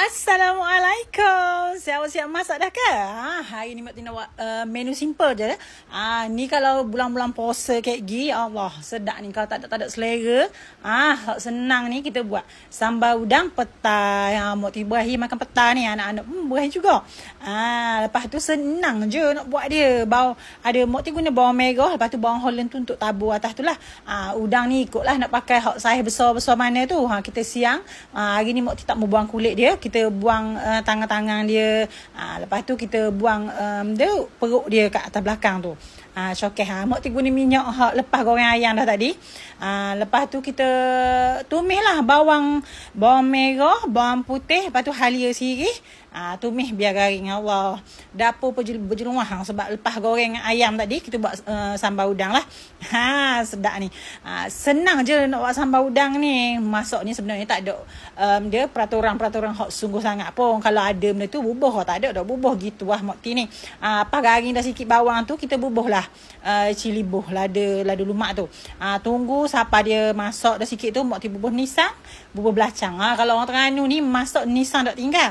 Assalamualaikum. Siap-siap masak dah ke? Hari ni Mak Tina buat menu simple je. Ni kalau bulan-bulan puasa kayak gini, Allah, sedap ni. Kalau tak ada selera, senang ni kita buat sambal udang petai. Mak Tina berakhir makan petai ni. Anak-anak pun berakhir juga. Lepas tu senang je nak buat dia. Ada Mak Tina guna bawang merah, lepas tu bawang Holland tu untuk tabur atas tu lah. Udang ni ikutlah nak pakai saiz besar-besar mana tu. Kita siang. Hari ni Mak Tina tak mau buang kulit dia. Kita buang tangan-tangan dia. Lepas tu kita buang perut dia kat atas belakang tu. Syokeh. Mak Tina guna minyak lepas goreng ayam dah tadi. Lepas tu kita tumis lah bawang merah, bawang putih, lepas tu halia sirih. Tumis biar garing. Allah, dapur berjeluah sebab lepas goreng ayam tadi kita buat sambal udang lah. Sedap ni. Senang je nak buat sambal udang ni. Masak ni sebenarnya tak ada dia peraturan hak sungguh sangat pun. Kalau ada benda tu bubuh, tak ada dah bubuh gitu lah Mak Tina ni. Pas garing dah sikit bawang tu kita bubuh lah cili buh lada lumak tu. Tunggu sampai dia masak dah sikit tu Mak Tina bubuh nisang, bubuh belacang. Kalau orang Terengganu ni masak nisang tak tinggal.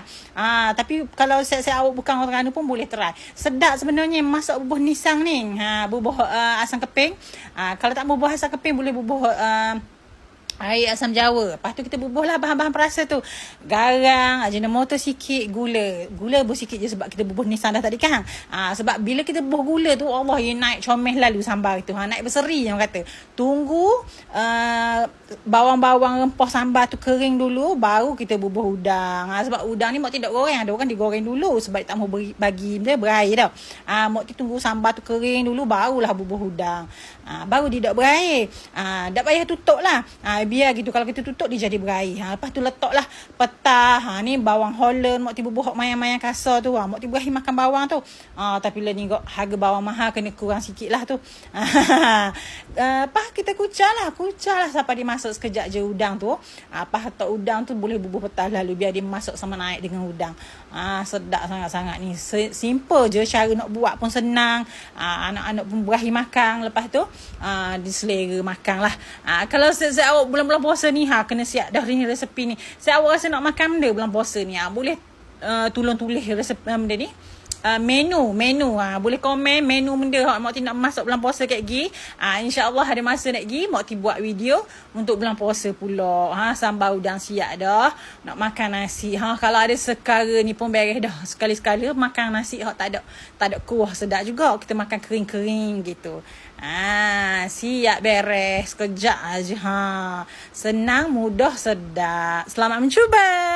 Tapi kalau saya awak bukan orang Terengganu pun boleh try. Sedap sebenarnya masak bubuh nisang ni. Bubuh asam keping. Kalau tak bubuh asam keping boleh bubuh air asam jawa. Lepas tu kita bubuh lah bahan-bahan perasa tu. Garang, ajinomoto sikit, gula bersikit je sebab kita bubuh nisang dah tadi kan. Sebab bila kita bubuh gula tu, Allah, ia naik comel lalu sambal tu. Naik berseri yang kata. Tunggu bawang-bawang rempah sambal tu kering dulu, baru kita bubuh udang. Sebab udang ni Mak tidak goreng. Ada orang digoreng dulu sebab tak mau bagi dia berair dah. Mak tunggu sambal tu kering dulu, barulah bubuh udang. Baru dia tak berair. Tak payah tutup lah. Biar gitu. Kalau kita tutup dia jadi berair. Lepas tu letaklah petai. Ni bawang Holland Mak Tina bubuh mayang-mayang kasar tu. Mak Tina berakhir makan bawang tu. Tapi lah ni harga bawang mahal, kena kurang sikit lah tu. Lepas kita kucah lah sampai dia masuk sekejap je udang tu. Lepas letak udang tu boleh bubuh petai lalu biar dia masuk sama naik dengan udang. Sedap sangat-sangat ni. Simple je cara nak buat pun senang. Anak-anak pun berakhir makan. Lepas tu dia selera makan lah. Kalau saya awak bulan-bulan puasa ni kena siap dah ni resepi ni. Saya awak rasa nak makan benda bulan puasa ni boleh tolong tulis resepi benda ni. Menu boleh komen menu benda Mak Tina nak masak bulan puasa kat gi. InsyaAllah ada masa nak gi Mak Tina buat video untuk bulan puasa pula. Sambal udang siap dah. Nak makan nasi. Kalau ada sekara ni pun beres dah. Sekali-sekala makan nasi tak ada kuah, sedap juga. Kita makan kering-kering gitu. Siap beres sekejap aja. Senang, mudah, sedap. Selamat mencuba.